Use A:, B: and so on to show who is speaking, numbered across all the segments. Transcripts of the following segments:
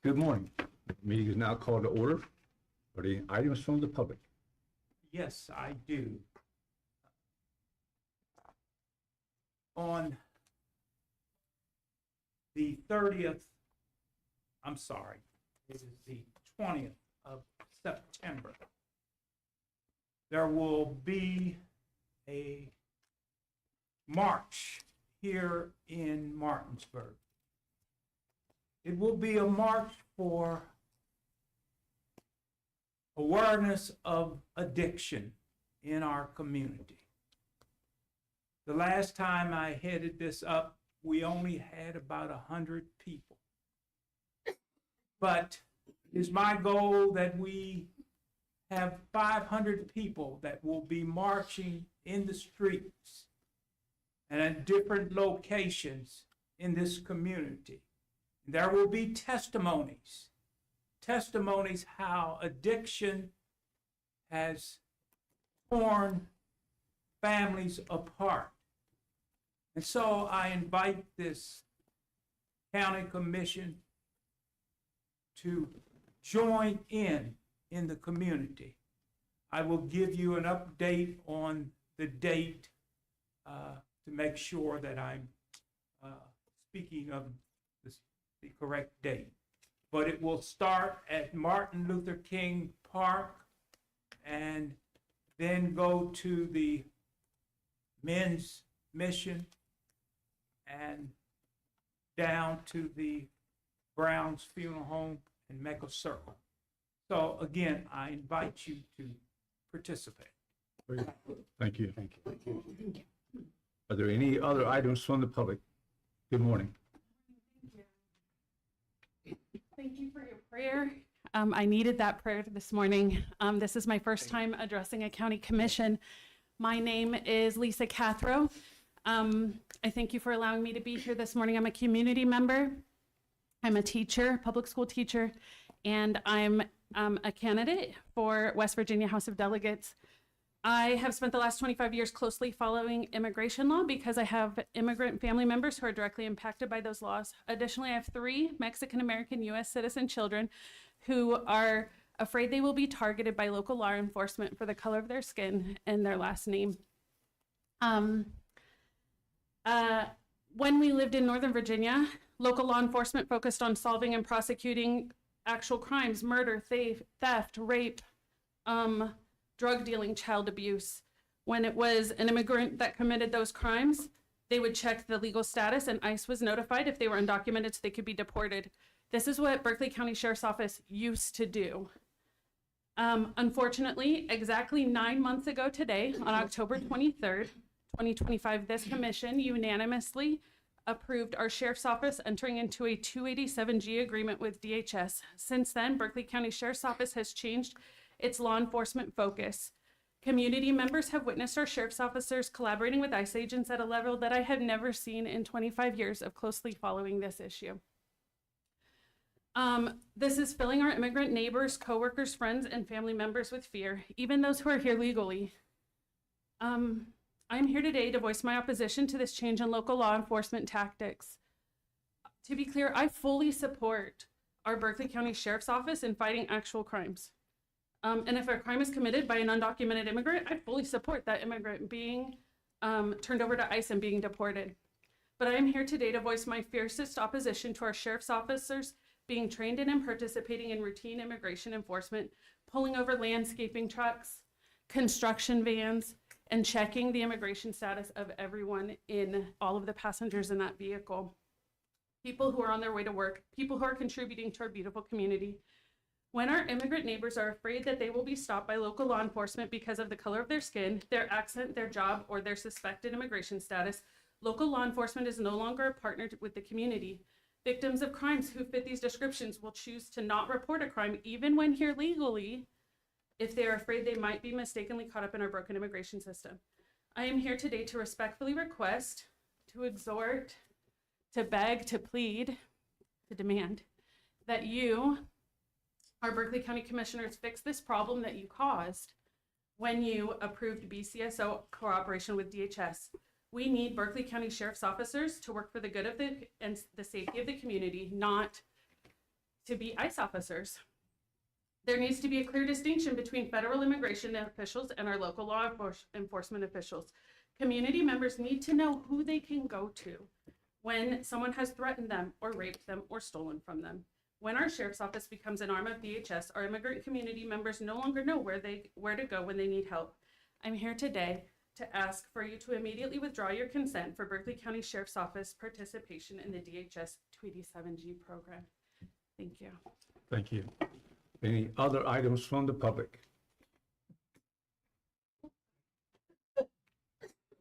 A: Good morning. Meeting is now called to order. Are there any items from the public?
B: Yes, I do. On the 30th, I'm sorry, it is the 20th of September, there will be a march here in Martinsburg. It will be a march for awareness of addiction in our community. The last time I headed this up, we only had about 100 people. But it's my goal that we have 500 people that will be marching in the streets and at different locations in this community. There will be testimonies how addiction has torn families apart. And so I invite this county commission to join in the community. I will give you an update on the date to make sure that I'm speaking of the correct date. But it will start at Martin Luther King Park and then go to the men's mission and down to the Brown's Funeral Home and make a circle. So again, I invite you to participate.
A: Thank you. Thank you. Are there any other items from the public? Good morning.
C: Thank you for your prayer. I needed that prayer this morning. This is my first time addressing a county commission. My name is Lisa Cathro. I thank you for allowing me to be here this morning. I'm a community member. I'm a teacher, public school teacher, and I'm a candidate for West Virginia House of Delegates. I have spent the last 25 years closely following immigration law because I have immigrant family members who are directly impacted by those laws. Additionally, I have 3 Mexican-American U.S. citizen children who are afraid they will be targeted by local law enforcement for the color of their skin and their last name. When we lived in Northern Virginia, local law enforcement focused on solving and prosecuting actual crimes, murder, theft, rape, drug dealing, child abuse. When it was an immigrant that committed those crimes, they would check the legal status, and ICE was notified if they were undocumented so they could be deported. This is what Berkeley County Sheriff's Office used to do. Unfortunately, exactly 9 months ago today, on October 23rd, 2025, this commission unanimously approved our Sheriff's Office entering into a 287G agreement with DHS. Since then, Berkeley County Sheriff's Office has changed its law enforcement focus. Community members have witnessed our sheriff's officers collaborating with ICE agents at a level that I have never seen in 25 years of closely following this issue. This is filling our immigrant neighbors, coworkers, friends, and family members with fear, even those who are here legally. I'm here today to voice my opposition to this change in local law enforcement tactics. To be clear, I fully support our Berkeley County Sheriff's Office in fighting actual crimes. And if a crime is committed by an undocumented immigrant, I fully support that immigrant being turned over to ICE and being deported. But I am here today to voice my fiercest opposition to our sheriff's officers being trained in and participating in routine immigration enforcement, pulling over landscaping trucks, construction vans, and checking the immigration status of everyone in all of the passengers in that vehicle. People who are on their way to work, people who are contributing to our beautiful community. When our immigrant neighbors are afraid that they will be stopped by local law enforcement because of the color of their skin, their accent, their job, or their suspected immigration status, local law enforcement is no longer a partner with the community. Victims of crimes who fit these descriptions will choose to not report a crime even when here legally if they are afraid they might be mistakenly caught up in our broken immigration system. I am here today to respectfully request, to exhort, to beg, to plead, to demand that you, our Berkeley County Commissioners, fix this problem that you caused when you approved BCSO cooperation with DHS. We need Berkeley County Sheriff's officers to work for the good of and the safety of the community, not to be ICE officers. There needs to be a clear distinction between federal immigration officials and our local law enforcement officials. Community members need to know who they can go to when someone has threatened them or raped them or stolen from them. When our sheriff's office becomes an arm of DHS, our immigrant community members no longer know where to go when they need help. I'm here today to ask for you to immediately withdraw your consent for Berkeley County Sheriff's Office participation in the DHS 287G program. Thank you.
A: Thank you. Any other items from the public?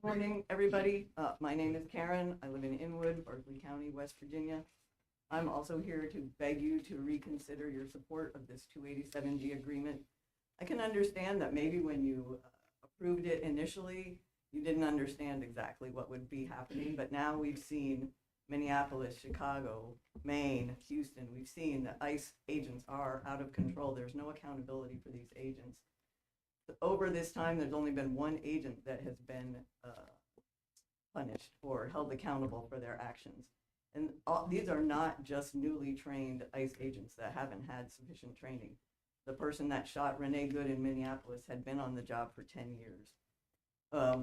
D: Morning, everybody. My name is Karen. I live in Inwood, Berkeley County, West Virginia. I'm also here to beg you to reconsider your support of this 287G agreement. I can understand that maybe when you approved it initially, you didn't understand exactly what would be happening, but now we've seen Minneapolis, Chicago, Maine, Houston, we've seen that ICE agents are out of control. There's no accountability for these agents. Over this time, there's only been one agent that has been punished or held accountable for their actions. And these are not just newly trained ICE agents that haven't had sufficient training. The person that shot Renee Good in Minneapolis had been on the job for 10 years.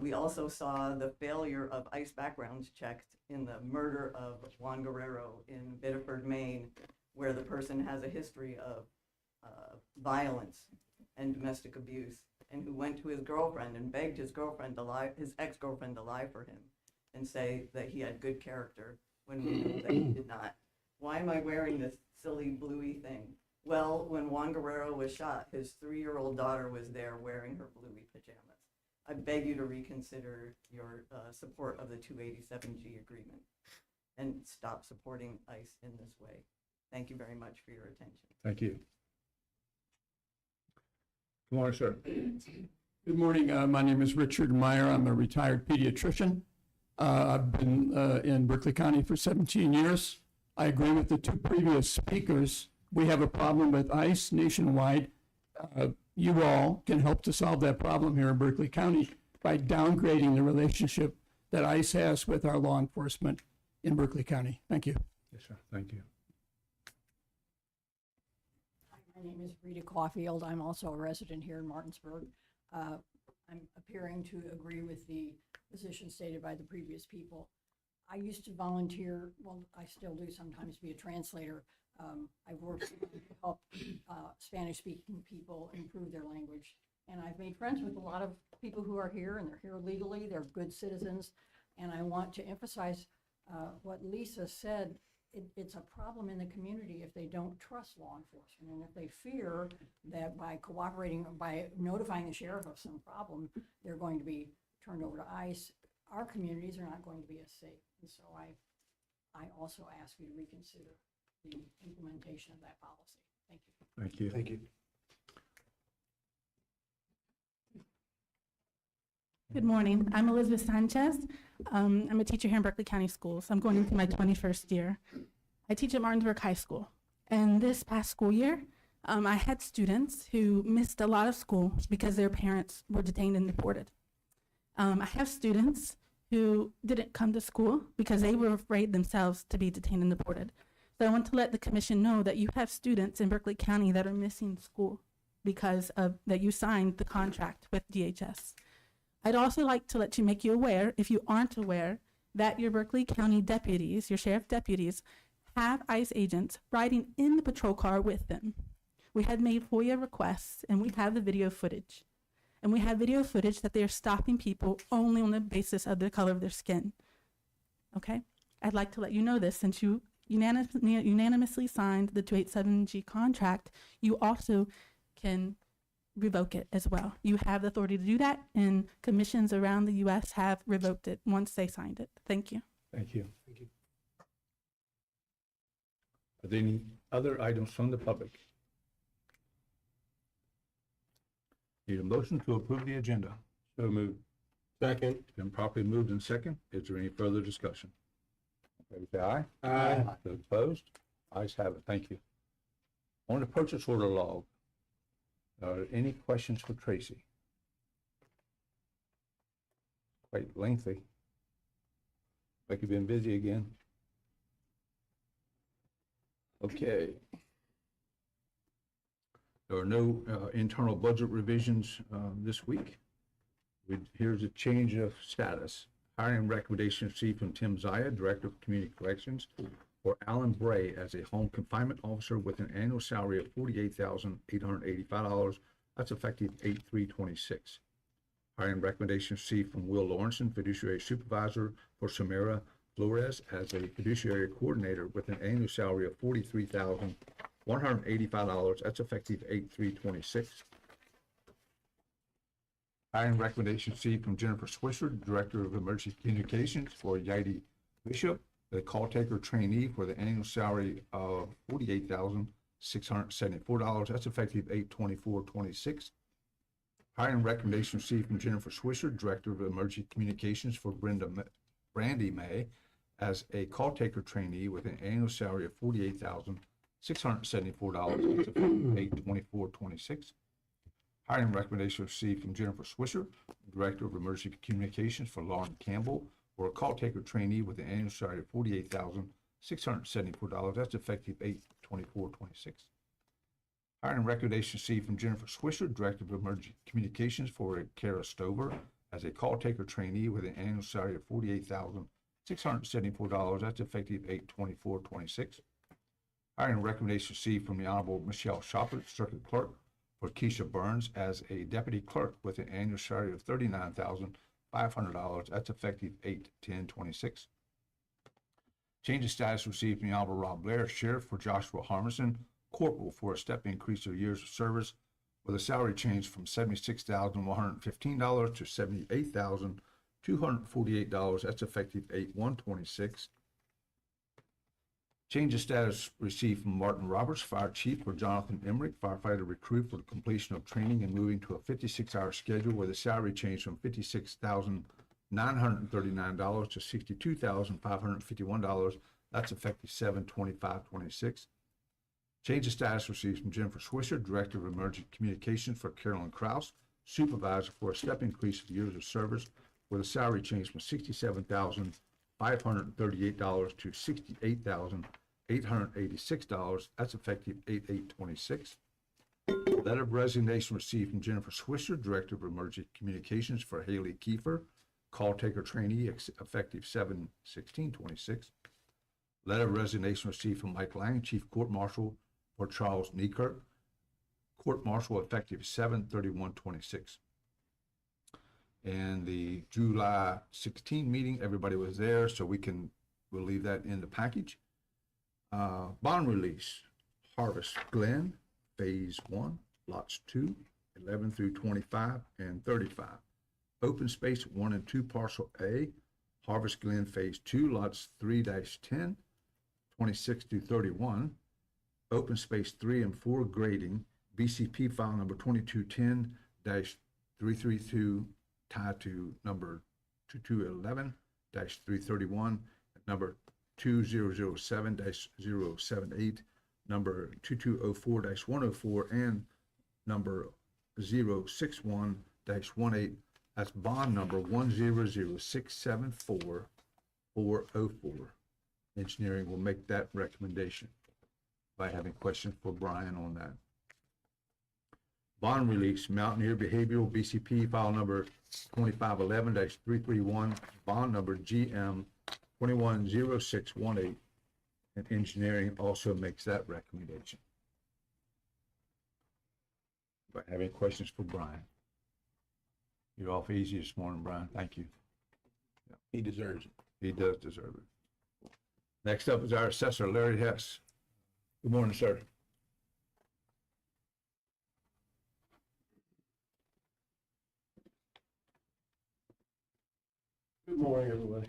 D: We also saw the failure of ICE background checks in the murder of Juan Guerrero in Biddeford, Maine, where the person has a history of violence and domestic abuse, and who went to his girlfriend and begged his girlfriend to lie, his ex-girlfriend to lie for him and say that he had good character when we knew that he did not. Why am I wearing this silly bluey thing? Well, when Juan Guerrero was shot, his 3-year-old daughter was there wearing her bluey pajamas. I beg you to reconsider your support of the 287G agreement and stop supporting ICE in this way. Thank you very much for your attention.
A: Thank you. Good morning, sir.
E: Good morning. My name is Richard Meyer. I'm a retired pediatrician. I've been in Berkeley County for 17 years. I agree with the two previous speakers. We have a problem with ICE nationwide. You all can help to solve that problem here in Berkeley County by downgrading the relationship that ICE has with our law enforcement in Berkeley County. Thank you.
A: Yes, sir. Thank you.
F: Hi, my name is Rita Caulfield. I'm also a resident here in Martinsburg. I'm appearing to agree with the position stated by the previous people. I used to volunteer, well, I still do sometimes, be a translator. I've worked to help Spanish-speaking people improve their language. And I've made friends with a lot of people who are here, and they're here legally, they're good citizens. And I want to emphasize what Lisa said. It's a problem in the community if they don't trust law enforcement, and if they fear that by cooperating, by notifying the sheriff of some problem, they're going to be turned over to ICE. Our communities are not going to be as safe. And so I also ask you to reconsider the implementation of that policy. Thank you.
A: Thank you.
G: Thank you.
H: Good morning. I'm Elizabeth Sanchez. I'm a teacher here in Berkeley County Schools. I'm going into my 21st year. I teach at Martinsburg High School. And this past school year, I had students who missed a lot of school because their parents were detained and deported. I have students who didn't come to school because they were afraid themselves to be detained and deported. So I want to let the commission know that you have students in Berkeley County that are missing school because of that you signed the contract with DHS. I'd also like to make you aware, if you aren't aware, that your Berkeley County deputies, your sheriff deputies, have ICE agents riding in the patrol car with them. We had made FOIA requests, and we have the video footage. And we have video footage that they are stopping people only on the basis of the color of their skin. Okay? I'd like to let you know this, since you unanimously signed the 287G contract, you also can revoke it as well. You have the authority to do that, and commissions around the U.S. have revoked it once they signed it. Thank you.
A: Thank you.
G: Thank you.
A: Are there any other items from the public? Need a motion to approve the agenda. So moved.
G: Second.
A: It's been properly moved and second. Is there any further discussion? Okay, say aye.
G: Aye.
A: Those opposed? Ayes have it. Thank you. On the purchase order log, are there any questions for Tracy? Quite lengthy. Like you've been busy again. Okay. There are no internal budget revisions this week. Here's a change of status. Hiring recommendation received from Tim Zaya, Director of Community Corrections, for Alan Bray as a home confinement officer with an annual salary of $48,885. That's effective 8/3/26. Hiring recommendation received from Will Lawrenson, Fiduciary Supervisor for Samara Flores as a fiduciary coordinator with an annual salary of $43,185. That's effective 8/3/26. Hiring recommendation received from Jennifer Swisher, Director of Emergency Communications, for Yaidi Bishop, the call taker trainee, for the annual salary of $48,674. That's effective 8/24/26. Hiring recommendation received from Jennifer Swisher, Director of Emergency Communications, for Brandy May as a call taker trainee with an annual salary of $48,674. That's effective 8/24/26. Hiring recommendation received from Jennifer Swisher, Director of Emergency Communications, for Lauren Campbell, for a call taker trainee with an annual salary of $48,674. That's effective 8/24/26. Hiring recommendation received from Jennifer Swisher, Director of Emergency Communications, for Kara Stover as a call taker trainee with an annual salary of $48,674. That's effective 8/24/26. Hiring recommendation received from the Honorable Michelle Shopper, Circuit Clerk, for Keisha Burns as a deputy clerk with an annual salary of $39,500. That's effective 8/10/26. Change of status received from the Honorable Rob Blair, Sheriff, for Joshua Harmison, Corporal, for a step increase of years of service with a salary change from $76,115 to $78,248. That's effective 8/1/26. Change of status received from Martin Roberts, Fire Chief, for Jonathan Emmerich, firefighter recruit, for the completion of training and moving to a 56-hour schedule with a salary change from $56,939 to $62,551. That's effective 7/25/26. Change of status received from Jennifer Swisher, Director of Emergency Communications, for Carolyn Kraus, Supervisor, for a step increase of years of service with a salary change from $67,538 to $68,886. That's effective 8/8/26. Letter of resignation received from Jennifer Swisher, Director of Emergency Communications, for Haley Kiefer, call taker trainee, effective 7/16/26. Letter of resignation received from Mike Lang, Chief Court Marshal, for Charles Niekirk, Court Marshal, effective 7/31/26. And the July 16 meeting, everybody was there, so we'll leave that in the package. Bond release, Harvest Glen, Phase 1, Lots 2, 11 through 25 and 35. Open Space 1 and 2, Parcel A, Harvest Glen, Phase 2, Lots 3-10, 26 through 31. Open Space 3 and 4, grading, BCP file number 2210-332, tied to number 2211-331, number 2007-078, number 2204-104, and number 061-18. That's bond number 100674404. Engineering will make that recommendation. By having questions for Brian on that. Bond release, Mountaineer Behavioral, BCP file number 2511-331, bond number GM 210618, and engineering also makes that recommendation. By having questions for Brian. You're off easy this morning, Brian. Thank you. Yeah, he deserves it. He does deserve it. Next up is our assessor, Larry Hess. Good morning, sir.
G: Good morning, everybody.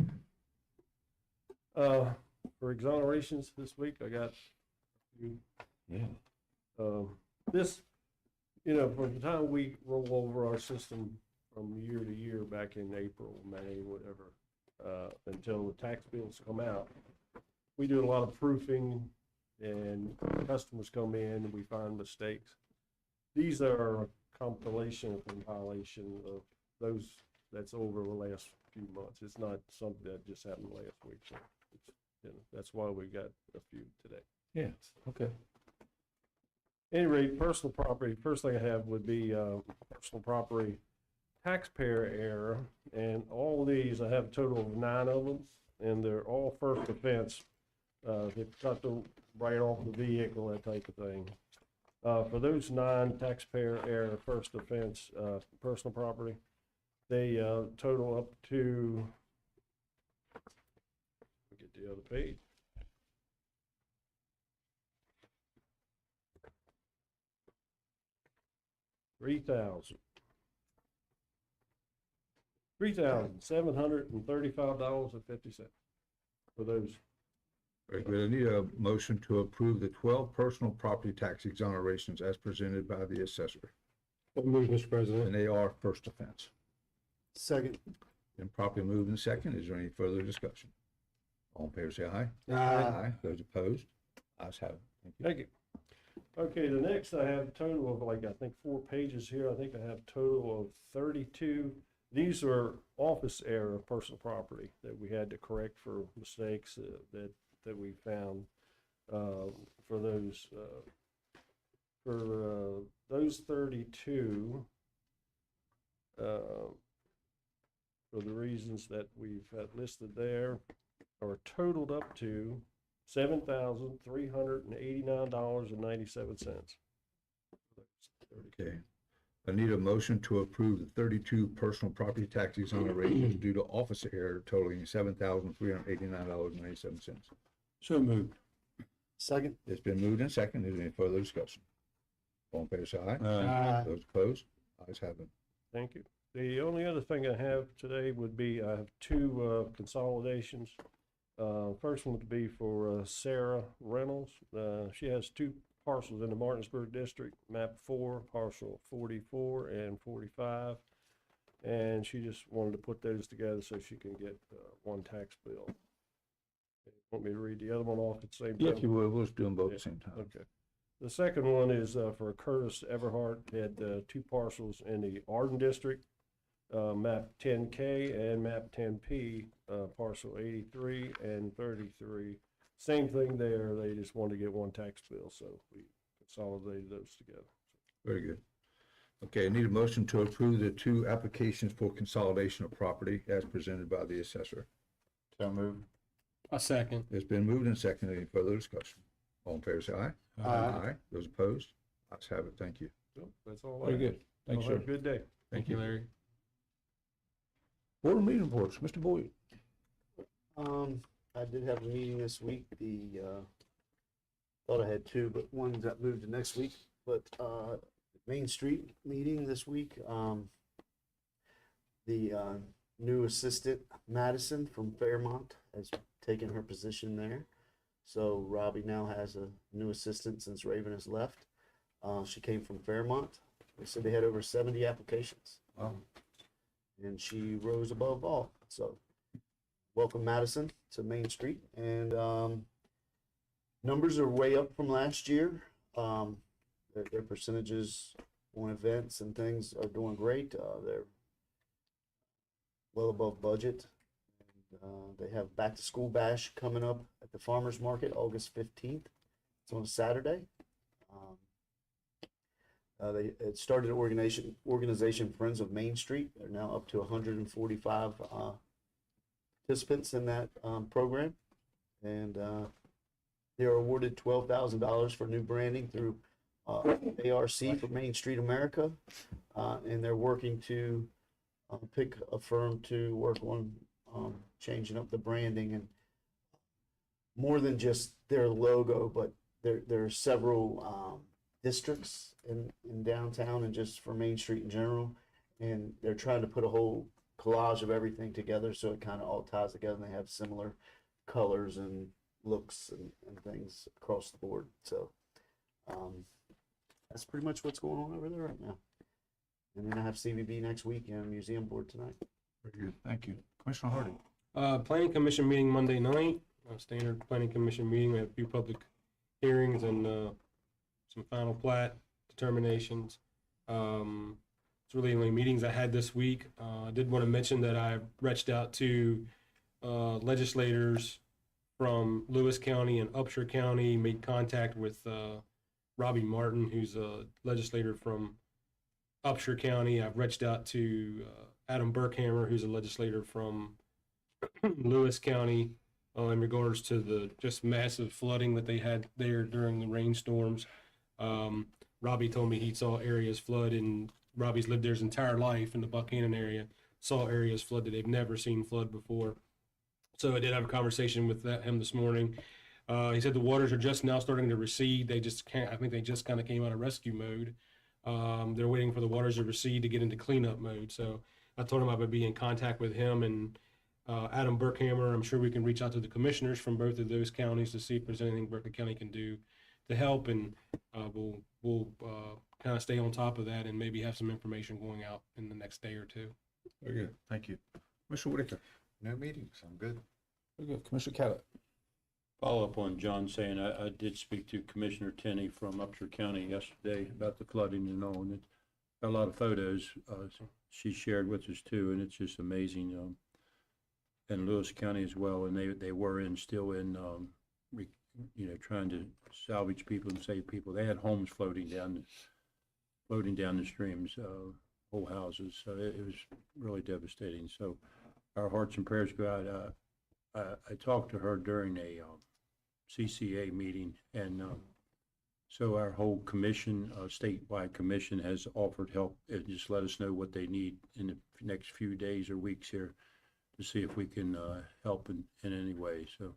G: For exonerations this week, I got a few.
A: Yeah.
G: This, from the time we roll over our system from year to year back in April, May, whatever, until the tax bills come out, we do a lot of proofing, and customers come in and we find mistakes. These are a compilation of compilation of those that's over the last few months. It's not something that just happened last week. So it's, that's why we got a few today.
A: Yeah, okay.
G: Any rate, personal property, first thing I have would be, personal property taxpayer error. And all these, I have a total of 9 of them, and they're all first offense. They've got to write off the vehicle, that type of thing. For those 9 taxpayer error first offense, personal property, they, total up to, get the other page. $3,735.50 for those.
A: Very good. I need a motion to approve the 12 personal property tax exonerations as presented by the assessor.
I: So moved, Mr. President.
A: And they are first offense.
I: Second.
A: Been properly moved and second. Is there any further discussion? All in favor say aye.
I: Aye.
A: Those opposed? Ayes have it. Thank you.
G: Thank you. Okay, the next I have a total of like, I think 4 pages here. I think I have a total of 32. These are office error of personal property that we had to correct for mistakes that we found for those 32. For the reasons that we've had listed there, are totaled up to $7,389.97.
A: Okay. I need a motion to approve the 32 personal property tax exonerations due to office error totaling $7,389.97.
I: So moved. Second.
A: It's been moved and second. Is there any further discussion? All in favor say aye.
I: Aye.
A: Those opposed? Ayes have it.
G: Thank you. The only other thing I have today would be, I have 2 consolidations. First one would be for Sarah Reynolds. She has 2 parcels in the Martinsburg district, map 4, parcel 44 and 45. And she just wanted to put those together so she can get one tax bill. Want me to read the other one off at the same time?
A: Yes, you will. We'll just do them both at the same time.
G: Okay. The second one is for Curtis Everhart, had 2 parcels in the Arden district, map 10K and map 10P, parcel 83 and 33. Same thing there, they just wanted to get one tax bill, so we consolidated those together.
A: Very good. Okay, I need a motion to approve the 2 applications for consolidation of property as presented by the assessor.
I: So moved. A second.
A: It's been moved and seconded. Any further discussion? All in favor say aye.
I: Aye.
A: Those opposed? Ayes have it. Thank you.
G: So that's all I
A: Very
G: have.
A: good. Thanks,
G: Have
A: sir.
G: a good day.
A: Thank you.
I: Larry.
A: Board meeting reports, Mr. Boyd.
J: I did have a meeting this week. Thought I had 2, but one got moved to next week. But Main Street meeting this week. The new assistant Madison from Fairmont has taken her position there. So Robbie now has a new assistant since Raven has left. She came from Fairmont. They said they had over 70 applications.
A: Wow.
J: And she rose above all. So welcome Madison to Main Street. And numbers are way up from last year. Their percentages on events and things are doing great. They're well above budget. And, they have back to school bash coming up at the farmers market August 15th. It's on a Saturday. It started organization Friends of Main Street. They're now up to 145 participants in that program, and they are awarded $12,000 for new branding through ARC for Main Street America, and they're working to pick a firm to work on changing up the branding and more than just their logo, but there are several districts in downtown and just for Main Street in general, and they're trying to put a whole collage of everything together so it kind of all ties together and they have similar colors and looks and things across the board. So that's pretty much what's going on over there right now. And then I have CVB next week and museum board tonight.
A: Very good. Thank you. Commissioner Hardy.
I: Planning Commission meeting Monday night, standard Planning Commission meeting. We have a few public hearings and some final plat determinations. It's really the only meetings I had this week. I did want to mention that I reached out to legislators from Lewis County and Upshur County, made contact with Robbie Martin, who's a legislator from Upshur County. I've reached out to Adam Burkhammer, who's a legislator from Lewis County, in regards to the just massive flooding that they had there during the rainstorms. Robbie told me he saw areas flood, and Robbie's lived there his entire life in the Buchanan area, saw areas flood that they've never seen flood before. So I did have a conversation with him this morning. He said the waters are just now starting to recede. They just can't, I think they just kind of came out of rescue mode. They're waiting for the waters to recede to get into cleanup mode. So I told him I would be in contact with him and Adam Burkhammer. I'm sure we can reach out to the commissioners from both of those counties to see if there's anything Berkeley County can do to help. And we'll kind of stay on top of that and maybe have some information going out in the next day or two.
A: Very good. Thank you. Commissioner Whitaker.
K: No meetings, I'm good.
A: Very good. Commissioner Callett.
L: Follow up on John saying, I did speak to Commissioner Tenney from Upshur County yesterday about the flooding and all, and it's got a lot of photos she shared with us too, and it's just amazing. And Lewis County as well, and they were still in, trying to salvage people and save people. They had homes floating down the streams, whole houses. So it was really devastating. So our hearts and prayers go out. I talked to her during a CCA meeting, and so our whole commission, statewide commission, has offered help. Just let us know what they need in the next few days or weeks here to see if we can help in any way. So,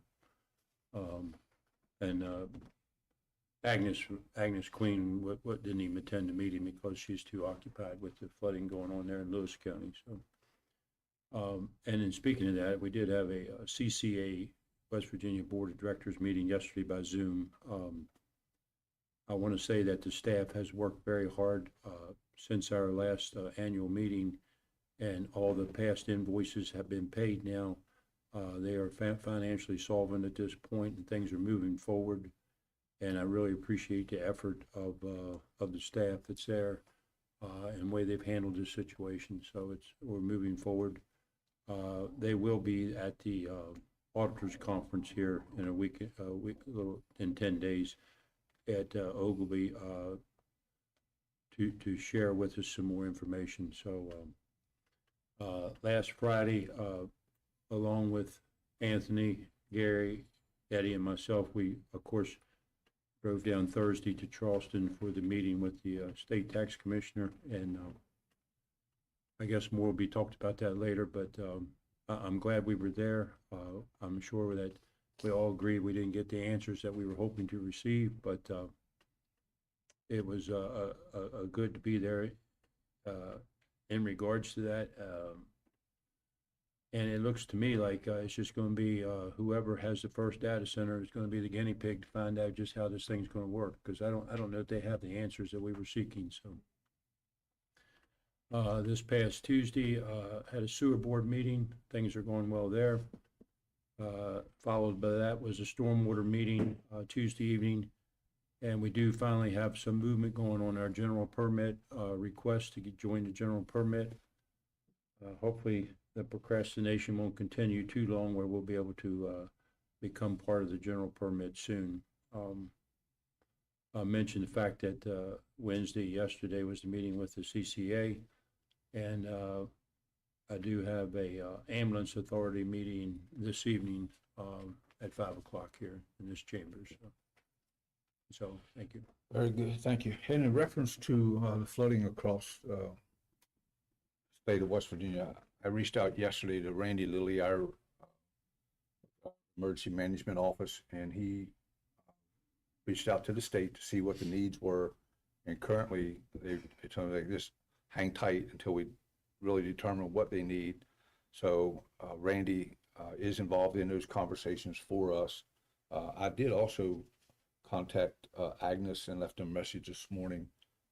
L: Agnes Queen didn't even attend the meeting because she's too occupied with the flooding going on there in Lewis County. So, and in speaking of that, we did have a CCA West Virginia Board of Directors meeting yesterday by Zoom. I want to say that the staff has worked very hard since our last annual meeting, and all the past invoices have been paid now. They are financially solvent at this point, and things are moving forward. And I really appreciate the effort of the staff that's there and the way they've handled this situation. So we're moving forward. They will be at the auditors conference here in a week, in 10 days at Ogilvy to share with us some more information. So last Friday, along with Anthony, Gary, Eddie, and myself, we of course drove down Thursday to Charleston for the meeting with the state tax commissioner, and I guess more will be talked about that later, but I'm glad we were there. I'm sure that we all agree we didn't get the answers that we were hoping to receive, but it was good to be there in regards to that. And it looks to me like it's just going to be whoever has the first data center is going to be the guinea pig to find out just how this thing's going to work, because I don't know if they have the answers that we were seeking. So this past Tuesday, had a sewer board meeting. Things are going well there. Followed by that was a stormwater meeting Tuesday evening, and we do finally have some movement going on our general permit request to join the general permit. Hopefully the procrastination won't continue too long, where we'll be able to become part of the general permit soon. I mentioned the fact that yesterday was the meeting with the CCA, and I do have a ambulance authority meeting this evening at 5 o'clock here in this chamber. So thank you.
A: Very good. Thank you. And in reference to the flooding across the state of West Virginia, I reached out yesterday to Randy Lilly, our emergency management office, and he reached out to the state to see what the needs were. And currently, they told me, like, just hang tight until we really determine what they need. So Randy is involved in those conversations for us. I did also contact Agnes and left them a message this morning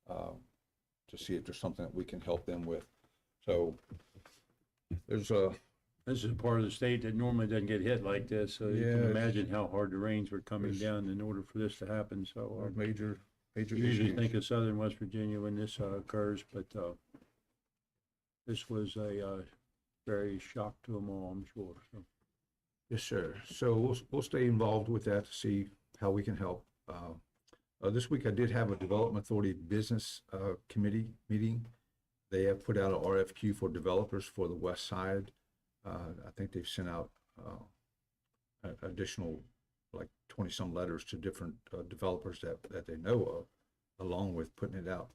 A: to see if there's something that we can help them with. So there's a...
L: This is a part of the state that normally doesn't get hit like this, so you can imagine how hard the rains were coming down in order for this to happen. So
A: major
L: you usually
A: issues.
L: think of southern West Virginia when this occurs, but this was a very shock to them all, I'm sure. So.
A: Yes, sir. So we'll stay involved with that to see how we can help. This week I did have a Development Authority Business Committee meeting. They have put out an RFQ for developers for the west side. I think they've sent out additional like 20-some letters to different developers that they know of, along with putting it out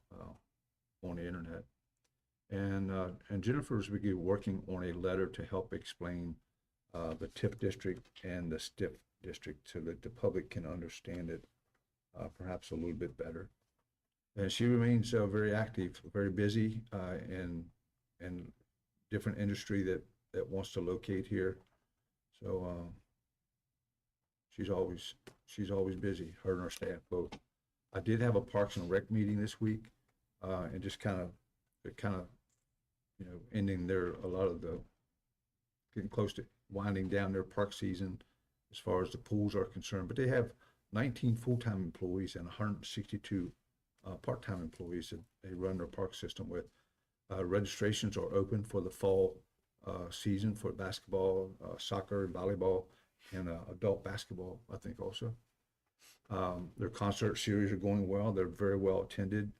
A: on the internet. And Jennifer's be working on a letter to help explain the TIF district and the STIF district so that the public can understand it perhaps a little bit better. And she remains very active, very busy in different industry that wants to locate here. So she's always busy, her and her staff both. I did have a Parks and Rec meeting this week, and just kind of ending a lot of the getting close to winding down their park season as far as the pools are concerned. But they have 19 full-time employees and 162 part-time employees that they run their park system with. Registrations are open for the fall season for basketball, soccer, and volleyball, and adult basketball, I think also. Their concert series are going well. They're very well attended.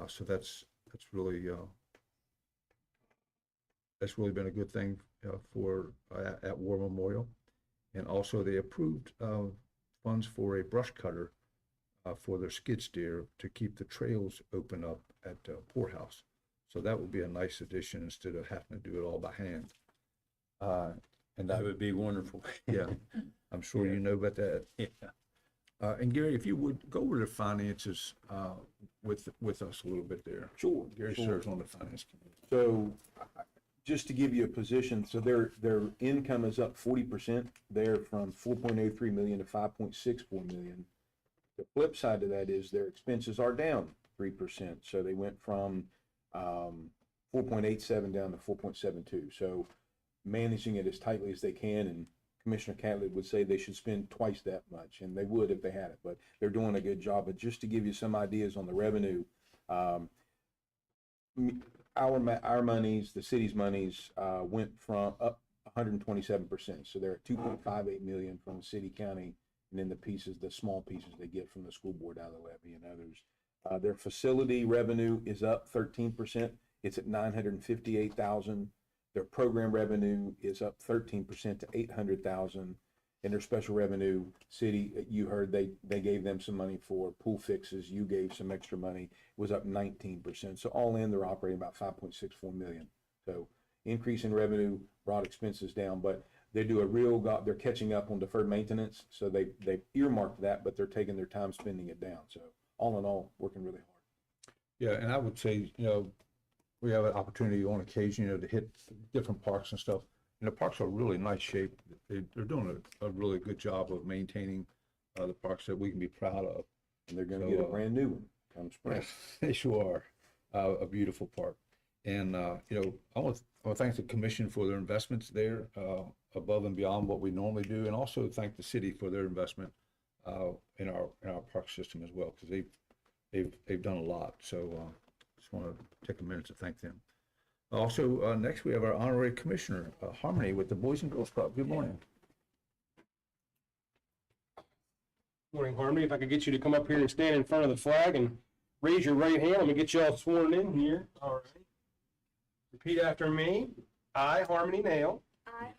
A: So that's really been a good thing for at War Memorial. And also they approved funds for a brush cutter for their skid steer to keep the trails open up at Poorhouse. So that would be a nice addition instead of having to do it all by hand. And
L: That would be wonderful.
A: yeah, I'm sure you know about that.
L: Yeah.
A: And Gary, if you would go over the finances with us a little bit there.
K: Sure.
A: Gary
K: sure.
A: serves on the finance committee.
K: So just to give you a position, so their income is up 40%. They're from 4.03 million to 5.64 million. The flip side to that is their expenses are down 3%. So they went from 4.87 down to 4.72. So managing it as tightly as they can, and Commissioner Catlett would say they should spend twice that much, and they would if they had it, but they're doing a good job. But just to give you some ideas on the revenue, our monies, the city's monies, went from up 127%. So they're at 2.58 million from the city, county, and then the small pieces they get from the school board out of the levy and others. Their facility revenue is up 13%. It's at 958,000. Their program revenue is up 13% to 800,000. And their special revenue, city, you heard they gave them some money for pool fixes. You gave some extra money. It was up 19%. So all in, they're operating about 5.64 million. So increase in revenue brought expenses down, but they do they're catching up on deferred maintenance. So they earmarked that, but they're taking their time spending it down. So all in all, working really hard.
A: Yeah, and I would say, we have an opportunity on occasion, to hit different parks and stuff. And the parks are really nice shape. They're doing a really good job of maintaining the parks that we can be proud of.
K: And they're going to get a brand new one come spring.
A: They sure are a beautiful park. And, I want to thank the commission for their investments there above and beyond what we normally do. And also thank the city for their investment in our park system as well, because they've done a lot. So just want to take a minute to thank them. Also, next we have our honorary commissioner, Harmony, with the Boys and Girls Club. Good morning.
I: Morning, Harmony. If I could get you to come up here and stand in front of the flag and raise your right hand, I'm gonna get you all sworn in here. All right. Repeat after me. I, Harmony Nail,
M: I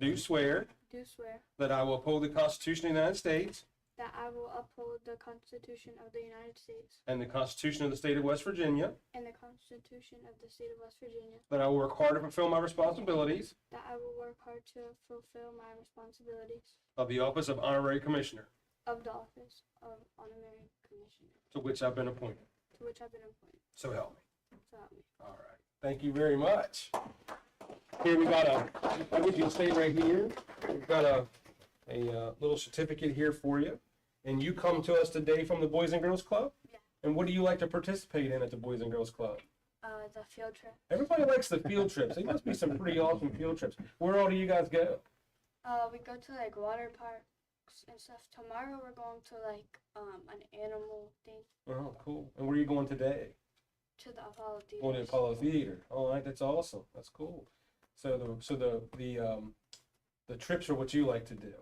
I: do swear
M: do swear
I: that I will uphold the Constitution of the United States
M: that I will uphold the Constitution of the United States
I: and the Constitution of the State of West Virginia,
M: and the Constitution of the State of West Virginia,
I: that I will work hard to fulfill my responsibilities
M: that I will work hard to fulfill my responsibilities
I: of the office of Honorary Commissioner,
M: of the office of Honorary Commissioner,
I: to which I've been appointed.
M: to which I've been appointed.
I: So help me.
M: So help me.
I: All right. Thank you very much. Here we got I want you to stay right here. We've got a little certificate here for you. And you come to us today from the Boys and Girls Club?
M: Yeah.
I: And what do you like to participate in at the Boys and Girls Club?
M: The field trip.
I: Everybody likes the field trips. There must be some pretty awesome field trips. Where all do you guys go?
M: We go to like water parks and stuff. Tomorrow we're going to like an animal thing,
I: Oh, cool. And where are you going today?
M: to the Apollo Theater.
I: Going to Apollo Theater. All right, that's awesome. That's cool. So the trips are what you like to do.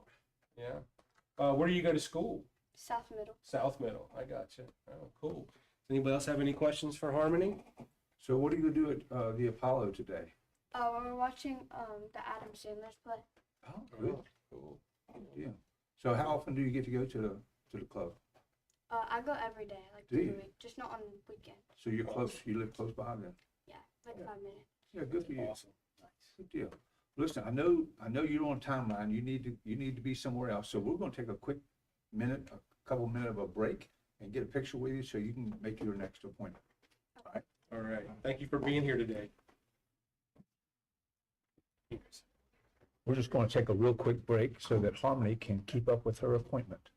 I: Yeah. Where do you go to school?
M: South Middle.
I: South Middle, I got you. Oh, cool. Does anybody else have any questions for Harmony?
A: So what are you gonna do at, the Apollo today?
M: We're watching the Adam Sandler's play.
A: Oh, good.
I: Cool.
A: Yeah. So how often do you get to go to the club?
M: I go every day, like
A: Do
M: during
A: you?
M: the week, just not on weekends.
A: So you're close, you live close by then?
M: Yeah, like
A: Yeah.
M: 5 minutes.
A: Yeah, good for you.
I: Awesome.
A: Good deal. Listen, I know you're on a timeline. You need to be somewhere else. So we're gonna take a quick minute, a couple minute of a break and get a picture with you so you can make your next appointment. All right?
I: All right. Thank you for being here today.
A: We're just gonna take a real quick break so that Harmony can keep up with her appointment.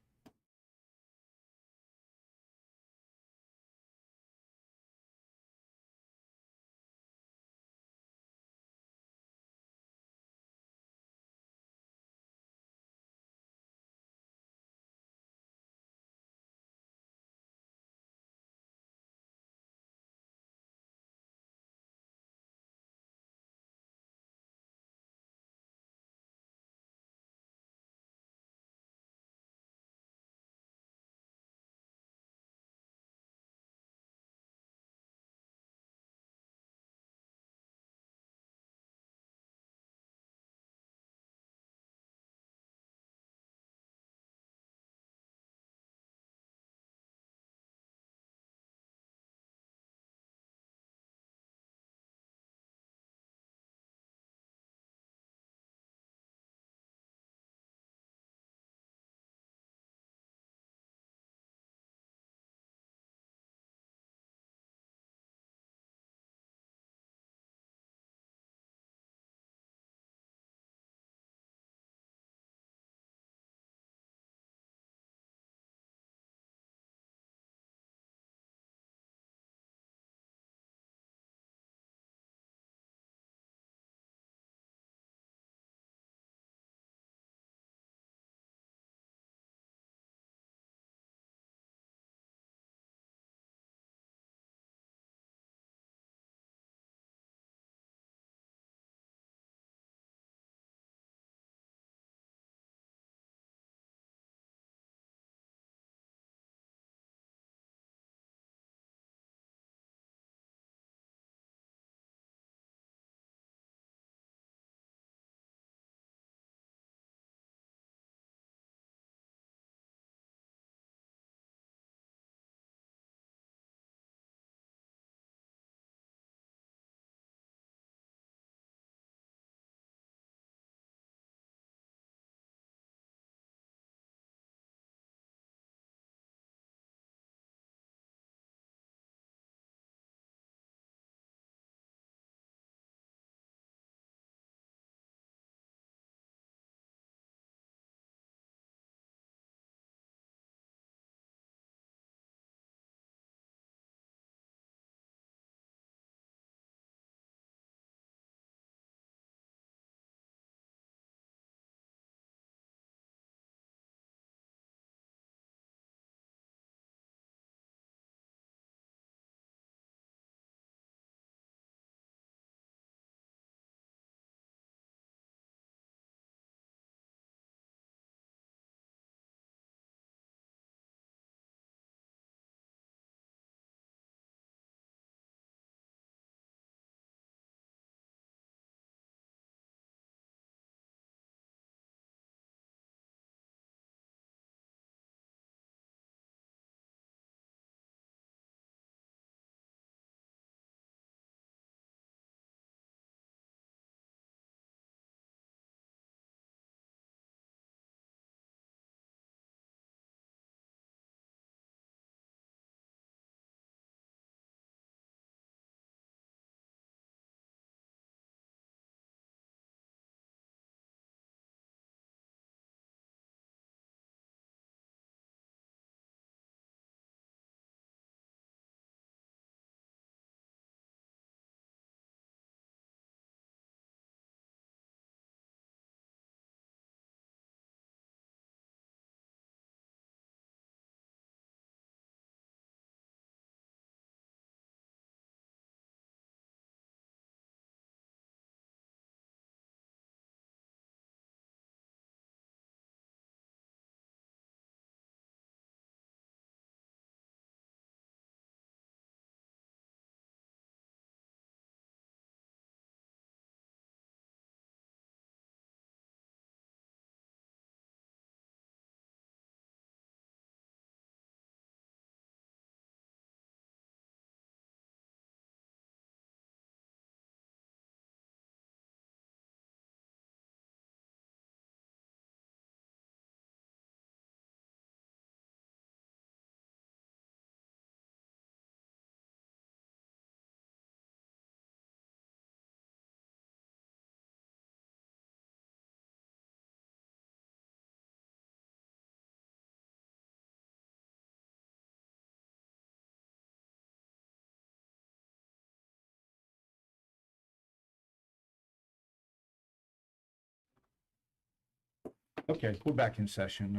A: Okay, we're back in session.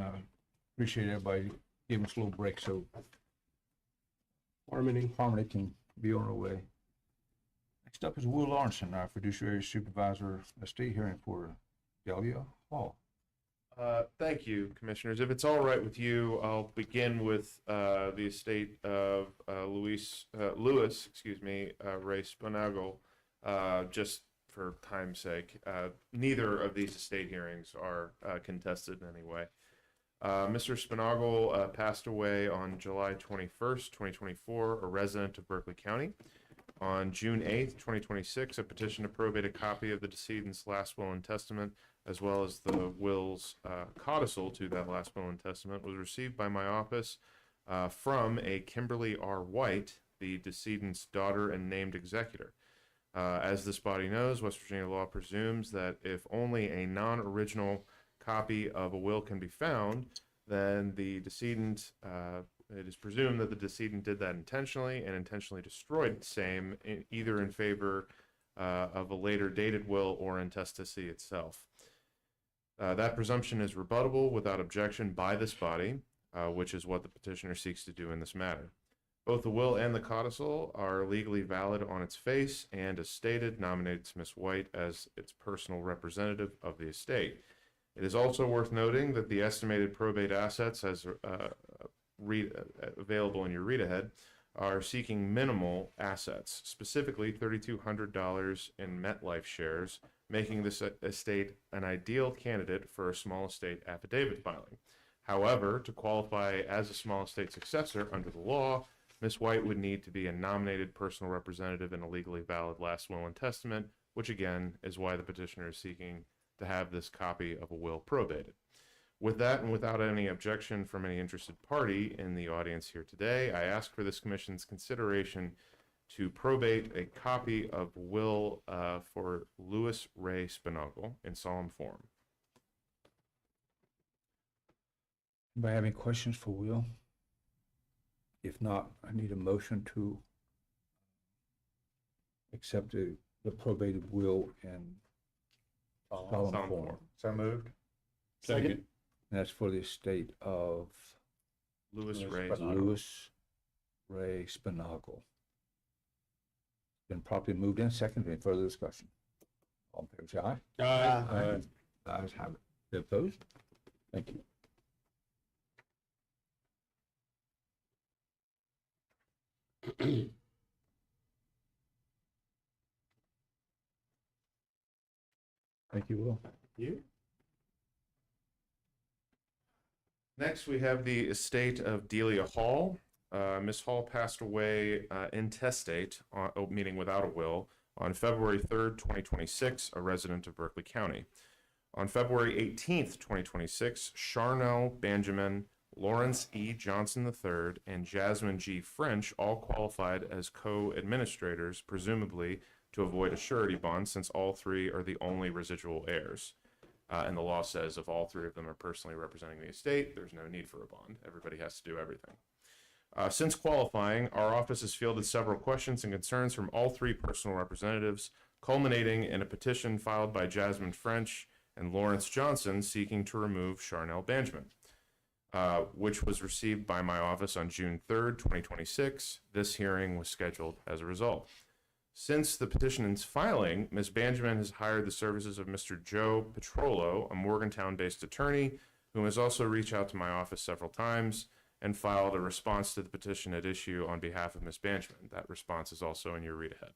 A: Appreciate everybody giving us a little break so
I: Harmony.
A: Harmony can be on her way. Next up is Will Lawrenson, our fiduciary supervisor, estate hearing for Delia Hall.
N: Thank you, Commissioners. If it's all right with you, I'll begin with the estate of Louis, Ray Spinagle, just for time's sake. Neither of these estate hearings are contested in any way. Mr. Spinagle passed away on July 21st, 2024, a resident of Berkeley County. On June 8th, 2026, a petition to probate a copy of the decedent's last will and testament, as well as the will's codicil to that last will and testament, was received by my office from a Kimberly R. White, the decedent's daughter and named executor. As this body knows, West Virginia law presumes that if only a non-original copy of a will can be found, then the decedent, it is presumed that the decedent did that intentionally and intentionally destroyed the same, either in favor of a later dated will or intestacy itself. That presumption is rebuttable without objection by this body, which is what the petitioner seeks to do in this matter. Both the will and the codicil are legally valid on its face and, as stated, nominates Ms. White as its personal representative of the estate. It is also worth noting that the estimated probate assets, as available in your read ahead, are seeking minimal assets, specifically $3,200 in MetLife shares, making this estate an ideal candidate for a small estate affidavit filing. However, to qualify as a small estate successor under the law, Ms. White would need to be a nominated personal representative in a legally valid last will and testament, which again is why the petitioner is seeking to have this copy of a will probated. With that, and without any objection from any interested party in the audience here today, I ask for this commission's consideration to probate a copy of will for Louis Ray Spinagle in solemn form.
A: Anybody have any questions for Will? If not, I need a motion to accept the probated will in solemn form.
N: So moved.
L: Second.
A: And that's for the estate of
N: Louis Ray.
A: Louis Ray Spinagle. Been properly moved in. Second. Any further discussion? All in favor, say aye.
L: Aye.
A: Ayes have it. They're opposed? Thank you. Thank you, Will.
N: You. Next, we have the estate of Delia Hall. Ms. Hall passed away intestate, meaning without a will, on February 3rd, 2026, a resident of Berkeley County. On February 18th, 2026, Charnel Benjamin, Lawrence E. Johnson III, and Jasmine G. French all qualified as co-administrators, presumably to avoid a surety bond, since all three are the only residual heirs. And the law says if all three of them are personally representing the estate, there's no need for a bond. Everybody has to do everything. Since qualifying, our office has fielded several questions and concerns from all three personal representatives, culminating in a petition filed by Jasmine French and Lawrence Johnson seeking to remove Charnel Benjamin, which was received by my office on June 3rd, 2026. This hearing was scheduled as a result. Since the petition's filing, Ms. Benjamin has hired the services of Mr. Joe Petrolo, a Morgantown-based attorney, who has also reached out to my office several times and filed a response to the petition at issue on behalf of Ms. Benjamin. That response is also in your read ahead.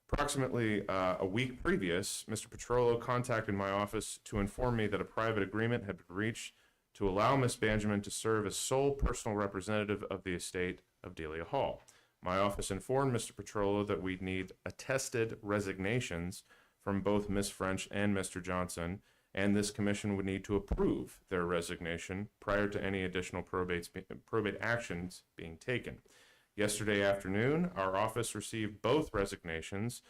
N: Approximately a week previous, Mr. Petrolo contacted my office to inform me that a private agreement had been reached to allow Ms. Benjamin to serve as sole personal representative of the estate of Delia Hall. My office informed Mr. Petrolo that we'd need attested resignations from both Ms. French and Mr. Johnson, and this commission would need to approve their resignation prior to any additional probate actions being taken. Yesterday afternoon, our office received both resignations,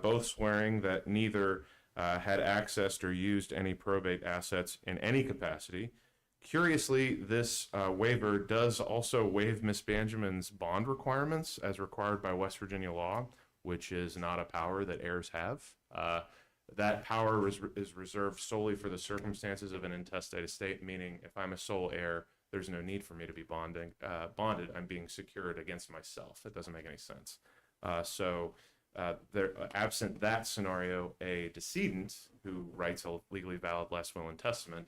N: both swearing that neither had accessed or used any probate assets in any capacity. Curiously, this waiver does also waive Ms. Benjamin's bond requirements as required by West Virginia law, which is not a power that heirs have. That power is reserved solely for the circumstances of an intestate estate, meaning if I'm a sole heir, there's no need for me to be bonded. I'm being secured against myself. It doesn't make any sense. Absent that scenario, a decedent who writes a legally valid last will and testament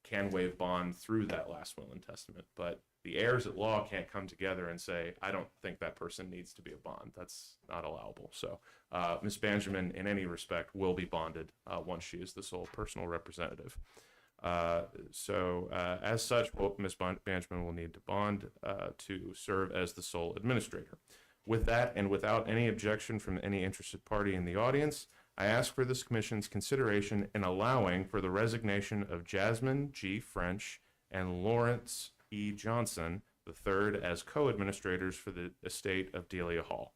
N: can waive bond through that last will and testament. But the heirs at law can't come together and say, I don't think that person needs to be a bond. That's not allowable. So Ms. Benjamin, in any respect, will be bonded once she is the sole personal representative. As such, Ms. Benjamin will need to bond to serve as the sole administrator. With that, and without any objection from any interested party in the audience, I ask for this commission's consideration in allowing for the resignation of Jasmine G. French and Lawrence E. Johnson III as co-administrators for the estate of Delia Hall.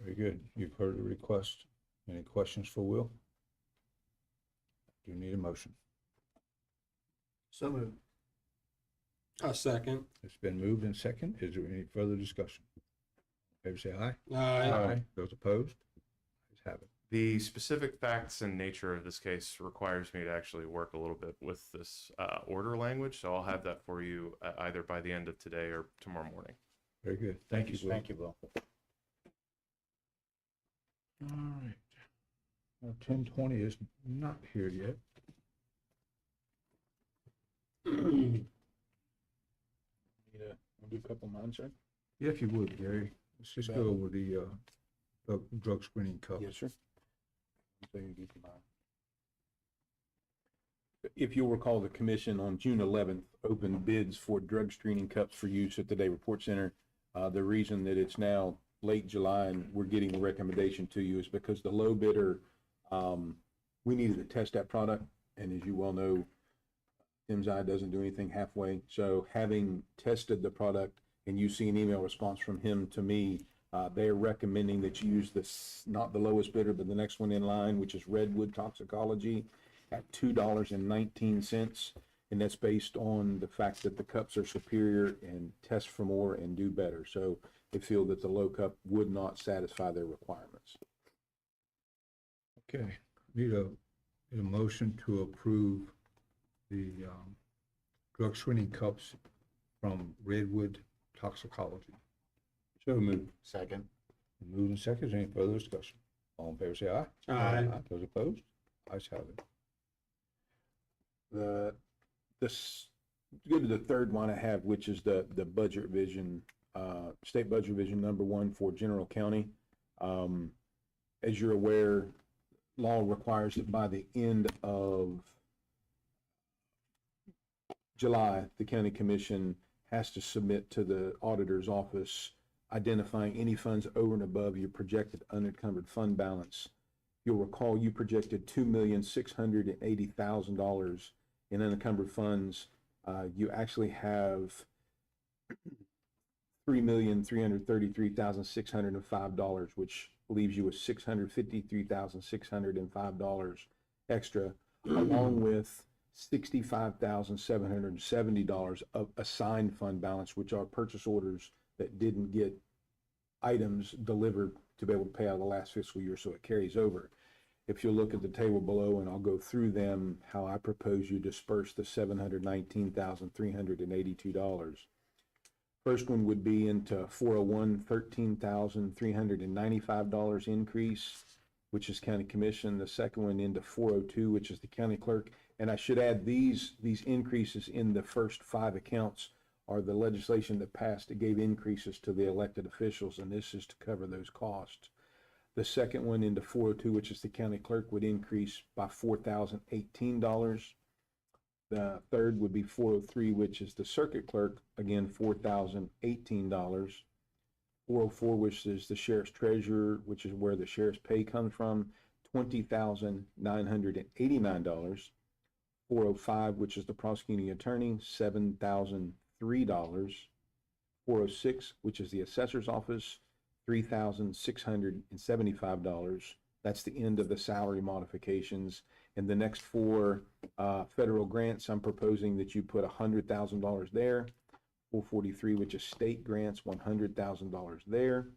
A: Very good. You've heard the request. Any questions for Will? Do you need a motion?
J: So moved.
I: A second.
A: It's been moved and second. Is there any further discussion? Favor say aye.
I: Aye.
A: Those opposed? Ayes have it.
N: The specific facts and nature of this case requires me to actually work a little bit with this order language, so I'll have that for you either by the end of today or tomorrow morning.
A: Very good. Thank you, Will.
K: Thank you, Will.
A: All right. Well, 1020 is not here yet.
K: Do a couple of mine, sir?
A: Yeah, if you would, Gary. Let's just go over the drug screening cup.
K: Yes, sir. If you'll recall, the commission on June 11th opened bids for drug screening cups for use at the Day Report Center. The reason that it's now late July and we're getting the recommendation to you is because the low bidder, we needed to test that product. And as you well know, MZI doesn't do anything halfway. So having tested the product, and you see an email response from him to me, they are recommending that you use this, not the lowest bidder, but the next one in line, which is Redwood Toxicology at $2.19. And that's based on the fact that the cups are superior and test for more and do better. So they feel that the low cup would not satisfy their requirements.
A: Okay. Need a motion to approve the drug screening cups from Redwood Toxicology.
K: So moved.
J: Second.
A: Moved and second. Any further discussion? All in favor say aye.
I: Aye.
A: Those opposed? Ayes have it.
K: Go to the third one I have, which is the budget revision, state budget revision number 1 for General County. As you're aware, law requires that by the end of July, the county commission has to submit to the auditor's office identifying any funds over and above your projected unencumbered fund balance. You'll recall you projected $2,680,000 in unencumbered funds. You actually have $3,333,605, which leaves you with $653,605 extra, along with $65,770 of assigned fund balance, which are purchase orders that didn't get items delivered to be able to pay out of the last fiscal year, so it carries over. If you look at the table below, and I'll go through them, how I propose you disperse the $719,382. First one would be into 401, $13,395 increase, which is county commission. The second one into 402, which is the county clerk. And I should add these increases in the first 5 accounts are the legislation that passed that gave increases to the elected officials, and this is to cover those costs. The second one into 402, which is the county clerk, would increase by $4,018. The third would be 403, which is the circuit clerk, again, $4,018. 404, which is the sheriff's treasurer, which is where the sheriff's pay comes from, $20,989. 405, which is the prosecuting attorney, $7,003. 406, which is the assessor's office, $3,675. That's the end of the salary modifications. And the next 4 federal grants, I'm proposing that you put $100,000 there. 443, which is state grants, $100,000 there.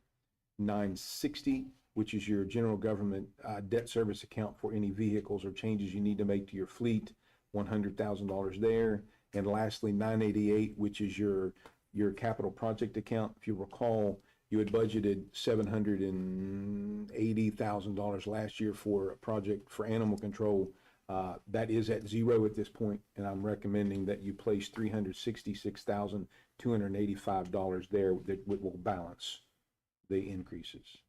K: 960, which is your general government debt service account for any vehicles or changes you need to make to your fleet, $100,000 there. And lastly, 988, which is your capital project account. If you recall, you had budgeted $780,000 last year for a project for animal control. That is at zero at this point, and I'm recommending that you place $366,285 there that will balance the increases.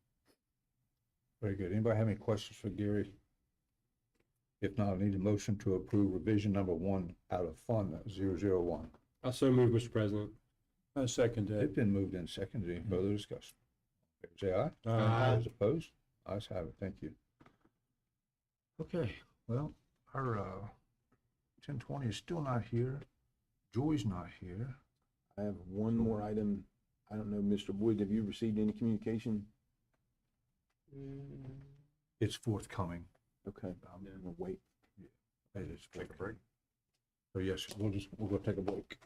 A: Very good. Anybody have any questions for Gary? If not, I need a motion to approve revision number 1 out of Fund 001.
I: I so move, Mr. President.
L: I second that.
A: It's been moved and seconded. Any further discussion? Say aye.
I: Aye.
A: Those opposed? Ayes have it. Thank you. Okay, well, our 1020 is still not here. Joy's not here.
K: I have one more item. I don't know, Mr. Boyd, have you received any communication?
A: It's forthcoming.
K: Okay, I'm gonna wait.
A: It is. Take a break. So yes, we'll go take a break.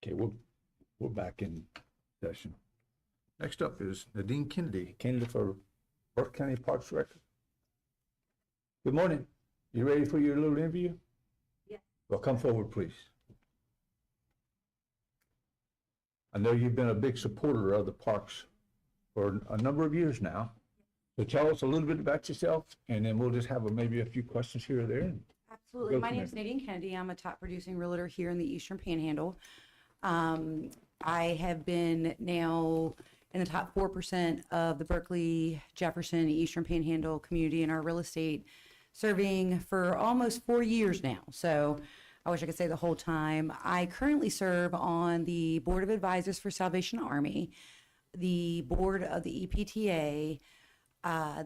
A: Okay, we're back in session. Next up is Nadine Kennedy, candidate for Berkeley County Parks Director. Good morning. You ready for your little interview?
D: Yes.
A: Well, come forward, please. I know you've been a big supporter of the parks for a number of years now. So tell us a little bit about yourself, and then we'll just have maybe a few questions here or there.
O: Absolutely.
A: Go
O: My
A: from
O: name is
A: there.
O: Nadine Kennedy. I'm a top producing realtor here in the Eastern Panhandle. I have been now in the top 4% of the Berkeley, Jefferson, Eastern Panhandle community in our real estate, serving for almost 4 years now. So I wish I could say the whole time. I currently serve on the Board of Advisors for Salvation Army, the board of the EPTA,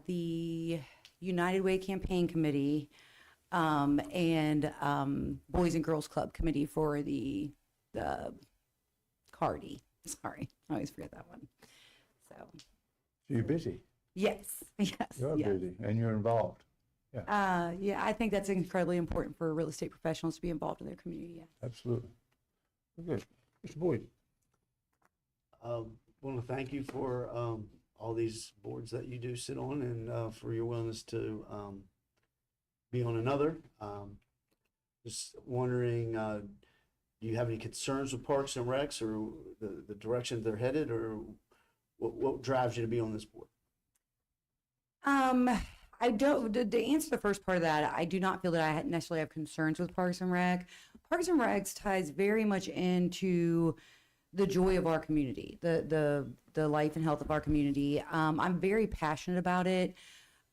O: the United Way Campaign Committee, and Boys and Girls Club Committee for the Cardi. Sorry, I always forget that one. So,
A: So you're busy.
O: yes, yes,
A: You're
O: yes.
A: busy, and you're involved.
O: Yeah, I think that's incredibly important for real estate professionals to be involved in their community. Yeah.
A: Absolutely. Good. Mr. Boyd.
J: Want to thank you for all these boards that you do sit on, and for your willingness to be on another. Just wondering, do you have any concerns with Parks and Recs, or the direction they're headed, or what drives you to be on this board?
O: I don't, to answer the first part of that, I do not feel that I necessarily have concerns with Parks and Rec. Parks and Recs ties very much into the joy of our community, the life and health of our community. I'm very passionate about it.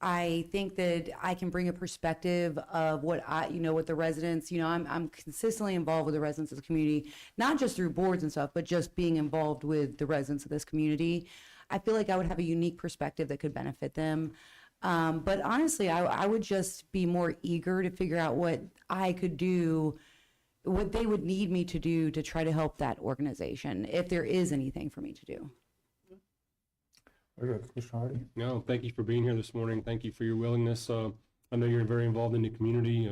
O: I think that I can bring a perspective of what what the residents, I'm consistently involved with the residents of the community, not just through boards and stuff, but just being involved with the residents of this community. I feel like I would have a unique perspective that could benefit them. But honestly, I would just be more eager to figure out what I could do, what they would need me to do to try to help that organization, if there is anything for me to do.
A: Very good. Mr. Hardy.
I: No, thank you for being here this morning. Thank you for your willingness. I know you're very involved in the community.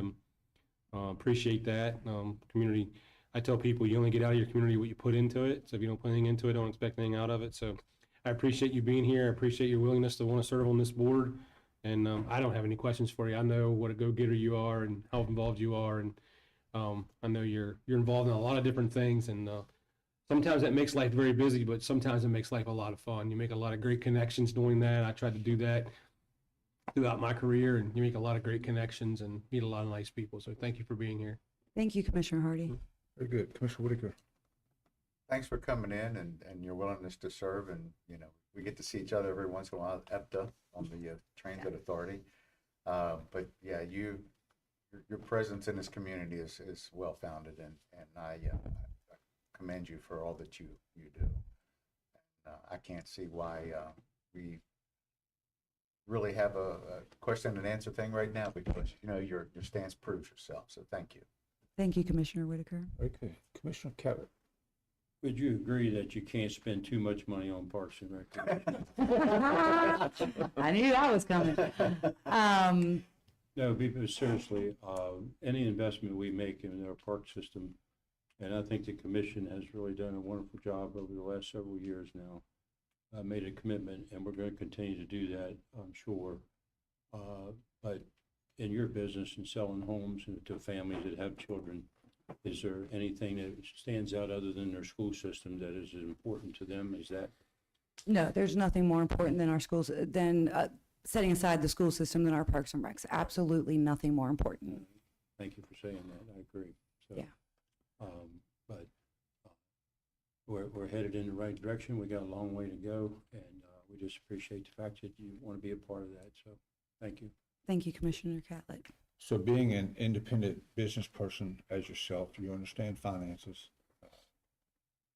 I: Appreciate that. Community, I tell people you only get out of your community what you put into it. So if you don't put anything into it, don't expect anything out of it. So I appreciate you being here. I appreciate your willingness to want to serve on this board. And I don't have any questions for you. I know what a go-getter you are and how involved you are. And I know you're involved in a lot of different things. And sometimes that makes life very busy, but sometimes it makes life a lot of fun. You make a lot of great connections doing that. I tried to do that throughout my career, and you make a lot of great connections and meet a lot of nice people. So thank you for being here.
O: Thank you, Commissioner Hardy.
A: Very good. Commissioner Whitaker.
P: Thanks for coming in and your willingness to serve, and we get to see each other every once in a while at EPTA on the Transit Authority. But yeah, your presence in this community is well founded, and I commend you for all that you do. I can't see why we really have a question and answer thing right now, because your stance proves yourself. So thank you.
O: Thank you, Commissioner Whitaker.
A: Okay. Commissioner Cabot.
L: Would you agree that you can't spend too much money on Parks and Recreation?
O: I knew that was coming.
L: No, because seriously, any investment we make in our park system, and I think the commission has really done a wonderful job over the last several years now, made a commitment, and we're going to continue to do that, I'm sure. But in your business and selling homes to families that have children, is there anything that stands out other than their school system that is important to them? Is that?
O: No, there's nothing more important than our schools, than setting aside the school system than our Parks and Recs. Absolutely nothing more important.
L: Thank you for saying that. I agree. So,
O: Yeah.
L: But we're headed in the right direction. We got a long way to go, and we just appreciate the fact that you want to be a part of that. So thank you.
O: Thank you, Commissioner Catlett.
A: So being an independent business person as yourself, you understand finances.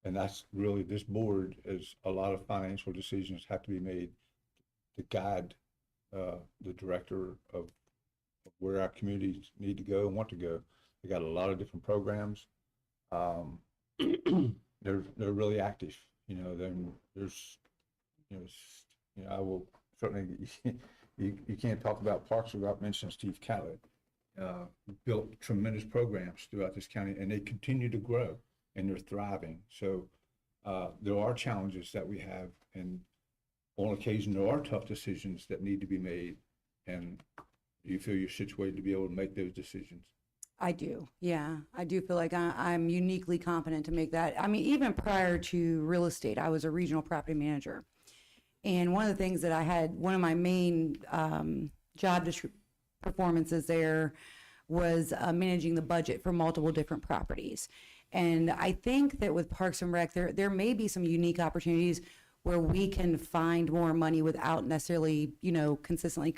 A: And that's really, this board is, a lot of financial decisions have to be made to guide the director of where our communities need to go and want to go. They got a lot of different programs. They're really active. There's I will certainly, you can't talk about parks without mentioning Steve Catlett. Built tremendous programs throughout this county, and they continue to grow. and they're thriving. So there are challenges that we have, and on occasion, there are tough decisions that need to be made. And do you feel you're situated to be able to make those decisions?
O: I do. Yeah, I do feel like I'm uniquely competent to make that. I mean, even prior to real estate, I was a regional property manager. And one of the things that I had, one of my main job performances there was managing the budget for multiple different properties. And I think that with Parks and Rec, there may be some unique opportunities where we can find more money without necessarily, consistently,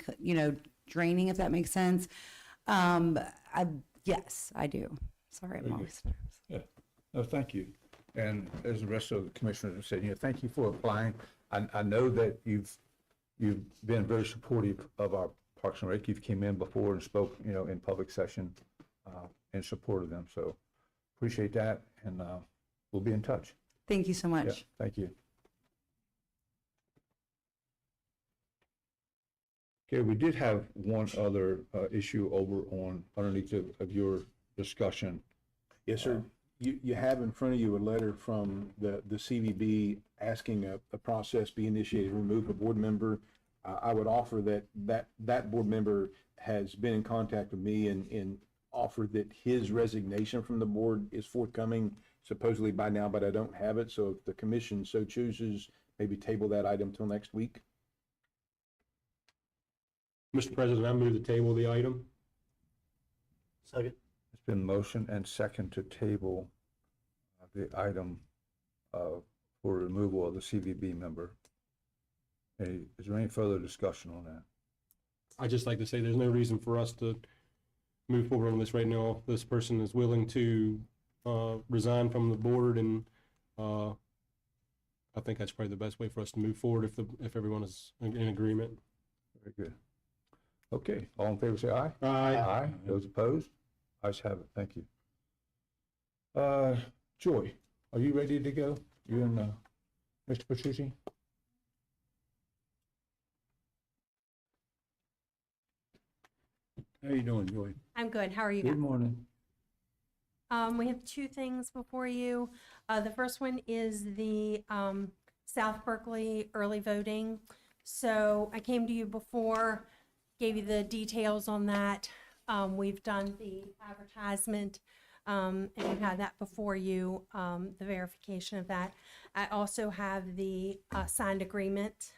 O: draining, if that makes sense. Yes, I do. Sorry, I'm always.
A: Yeah, no, thank you. And as the rest of the commissioners have said, thank you for applying. I know that you've been very supportive of our Parks and Rec. You've came in before and spoke, in public session in support of them. So appreciate that, and we'll be in touch.
O: Thank you so much.
A: Yeah, thank you. Okay, we did have one other issue over on underneath of your discussion.
K: Yes, sir. You have in front of you a letter from the CVB asking a process be initiated to remove a board member. I would offer that board member has been in contact with me and offered that his resignation from the board is forthcoming supposedly by now, but I don't have it. So if the commission so chooses, maybe table that item till next week.
I: Mr. President, I move to table the item.
J: Second.
A: It's been motion and second to table the item for removal of the CVB member. Is there any further discussion on that?
I: I'd just like to say there's no reason for us to move forward on this right now. This person is willing to resign from the board, and I think that's probably the best way for us to move forward if everyone is in agreement.
A: Very good. Okay, all in favor say aye.
I: Aye.
A: Aye. Those opposed? Ayes have it. Thank you. Joy, are you ready to go? You and Mr. Petrucci?
L: How you doing, Joy?
Q: I'm good. How are you
A: Good
Q: guys?
A: morning.
Q: We have two things before you. The first one is the South Berkeley early voting. So I came to you before, gave you the details on that. We've done the advertisement, and you had that before you, the verification of that. I also have the signed agreement,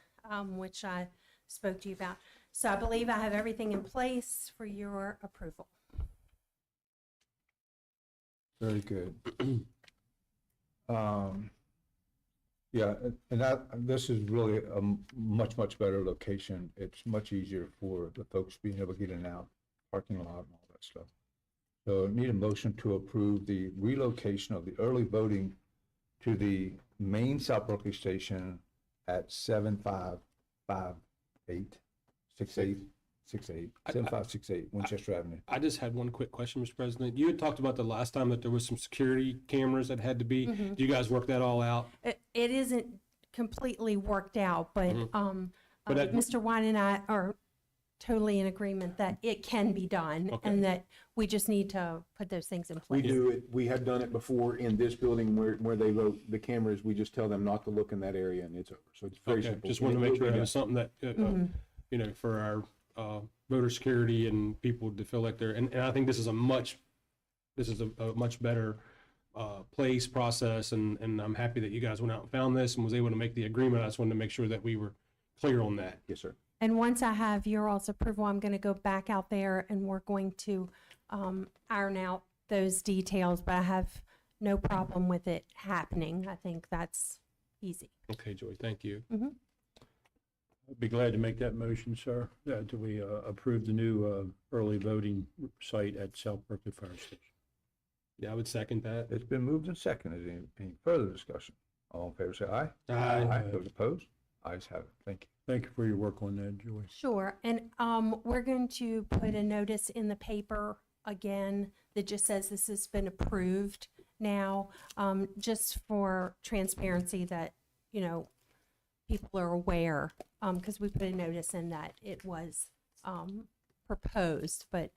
Q: which I spoke to you about. So I believe I have everything in place for your approval.
A: Very good. Yeah, and this is really a much better location. It's much easier for the folks being able to get in and out, parking lot and all that stuff. So I need a motion to approve the relocation of the early voting to the main South Berkeley station at 7568 Winchester Avenue.
I: I just had one quick question, Mr. President. You had talked about the last time that there was some security cameras that had to be.
Q: Mhm.
I: Do you guys work that all out?
Q: It isn't completely worked out, but
I: But that-
Q: Mr. Wine and I are totally in agreement that it can be done,
I: Okay.
Q: and that we just need to put those things in
K: We
Q: place.
K: do it, we have done it before in this building where they vote the cameras. We just tell them not to look in that area and it's over. So it's very
I: Okay,
K: simple.
I: just wanted to make sure it
K: Yeah.
I: was something that, for our voter security and people to feel like they're, and I think this is a much better place, process, and I'm happy that you guys went out and found this and was able to make the agreement. I just wanted to make sure that we were clear on that.
K: Yes, sir.
Q: And once I have your all's approval, I'm going to go back out there and we're going to iron out those details, but I have no problem with it happening. I think that's easy.
I: Okay, Joy, thank you.
L: I'd be glad to make that motion, sir, that we approve the new early voting site at South Berkeley Fire Station.
I: Yeah, I would second that.
A: It's been moved and seconded. Any further discussion? All in favor say aye.
I: Aye.
A: Those opposed? Ayes have it. Thank you.
L: Thank you for your work on that, Joy.
Q: Sure, and we're going to put a notice in the paper again that just says this has been approved now, just for transparency that, people are aware, because we put a notice in that it was proposed, but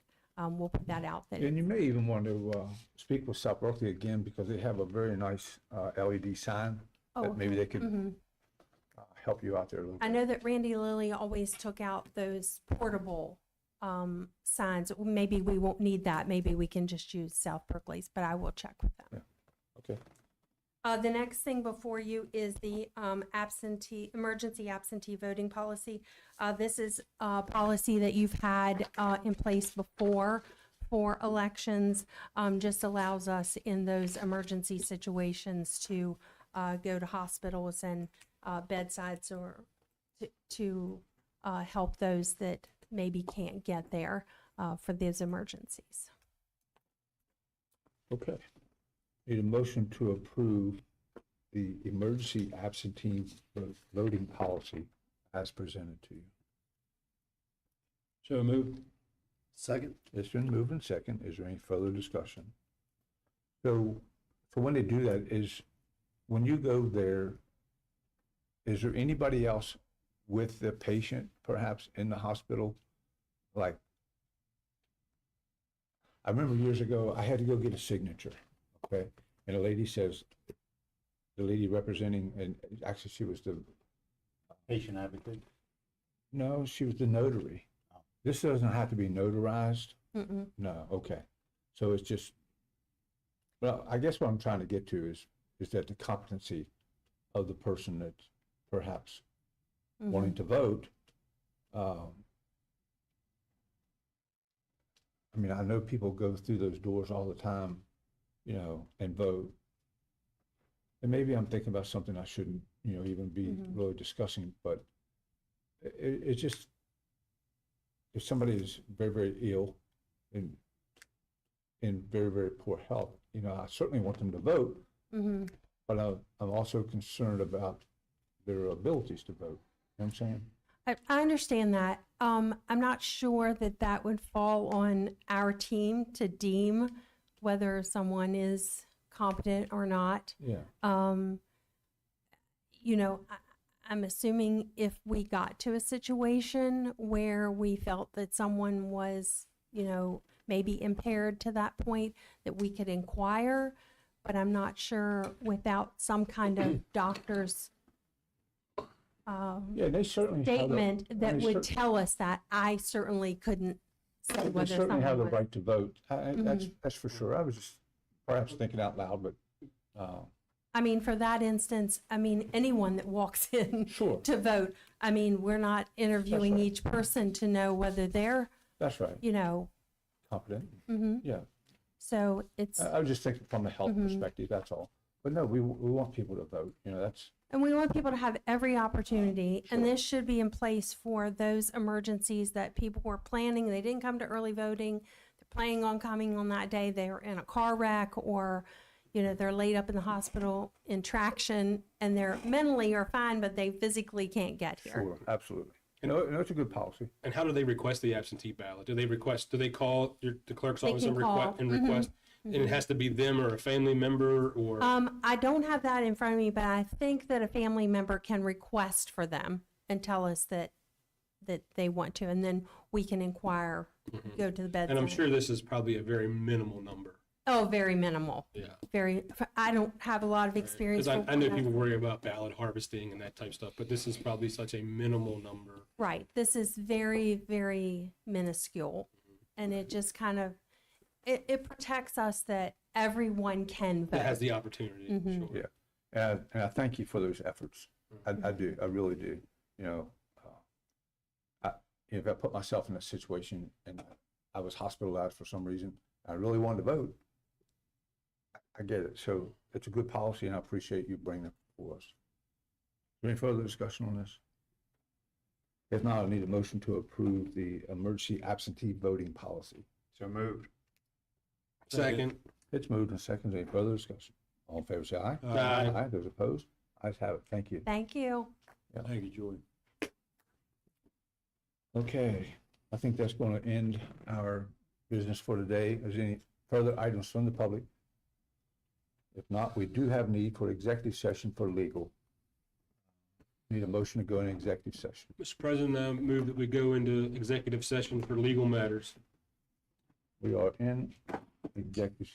Q: we'll put that out. That
A: And you may even want to speak with South Berkeley again, because they have a very nice LED sign that maybe they could help you out there a little
Q: I
A: bit.
Q: know that Randy Lilly always took out those portable signs. Maybe we won't need that. Maybe we can just use South Berkeley's, but I will check with them.
A: Okay.
Q: The next thing before you is the emergency absentee voting policy. This is a policy that you've had in place before for elections. Just allows us in those emergency situations to go to hospitals and bedsides or to help those that maybe can't get there for those emergencies.
A: Okay. Need a motion to approve the emergency absentee voting policy as presented to you.
L: So moved.
J: Second?
A: It's been moved and second. Is there any further discussion? So when they do that, is when you go there, is there anybody else with the patient perhaps in the hospital? Like, I remember years ago, I had to go get a signature, okay? And a lady says, the lady representing, and actually she was the,
P: Patient advocate.
A: no, she was the notary. This doesn't have to be notarized?
Q: Mm-mm.
A: No, okay. So it's just, well, I guess what I'm trying to get to is that the competency of the person that's perhaps wanting to vote. I mean, I know people go through those doors all the time, you know, and vote. And maybe I'm thinking about something I shouldn't, you know, even be really discussing, but it's just, if somebody is very, very ill and in very, very poor health, you know, I certainly want them to vote, but I'm also concerned about their abilities to vote. You know what I'm saying?
Q: I understand that. I'm not sure that that would fall on our team to deem whether someone is competent or not.
A: Yeah.
Q: You know, I'm assuming if we got to a situation where we felt that someone was, you know, maybe impaired to that point, that we could inquire, but I'm not sure without some kind of doctor's
A: Yeah, they certainly have
Q: statement
A: the,
Q: that
A: they
Q: would tell us that. I certainly couldn't say
A: they
Q: whether
A: certainly have the
Q: someone was.
A: right to vote. That's for sure. I was just perhaps thinking out loud, but
Q: I mean, for that instance, I mean, anyone that walks in
A: Sure.
Q: to vote, I mean, we're not interviewing
A: right.
Q: each person to know whether they're,
A: that's right.
Q: you know,
A: Competent.
Q: mhm.
A: Yeah.
Q: So it's,
A: I was just thinking from a health perspective, that's all. But no, we want people to vote, you know, that's,
Q: and we want people to have every opportunity, and this should be in place for those emergencies that people were planning, they didn't come to early voting, they're planning on coming on that day, they were in a car wreck, or, you know, they're laid up in the hospital in traction, and they're mentally are fine, but they physically can't get here.
A: sure, absolutely. You know, it's a good policy.
I: And how do they request the absentee ballot? Do they call the clerk's
Q: They
I: office
Q: can
I: and
Q: call.
I: request? And it has to be them or a family member or?
Q: I don't have that in front of me, but I think that a family member can request for them and tell us that they want to, and then we can inquire, go to the bedside.
I: And I'm sure this is probably a very minimal number.
Q: Oh, very minimal.
I: Yeah.
Q: Very, I don't have a lot of experience.
I: Because I
Q: with
I: know
Q: that.
I: people worry about ballot harvesting and that type of stuff, but this is probably such a minimal number.
Q: Right, this is very, very minuscule, and it just kind of, it protects us that everyone can vote.
I: That has the opportunity, sure.
A: Yeah. And I thank you for those efforts. I do, I really do. You know, if I put myself in a situation and I was hospitalized for some reason, I really wanted to vote, I get it. So it's a good policy, and I appreciate you bringing it for us. Is there any further discussion on this? If not, I need a motion to approve the emergency absentee voting policy.
P: So moved.
I: Second.
A: It's moved and seconded. Any further discussion? All in favor, say aye.
I: Aye.
A: Aye. Those opposed? Ayes have it. Thank you.
Q: Thank you.
L: Thank you, Joy.
A: Okay, I think that's going to end our business for today. Is there any further items from the public? If not, we do have need for executive session for legal. Need a motion to go into executive session.
I: Mr. President, I move that we go into executive session for legal matters.
A: We are in executive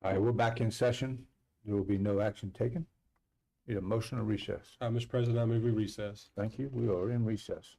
A: All right, we're back in session. There will be no action taken. Need a motion to recess.
I: Mr. President, I move we recess.
A: Thank you. We are in recess.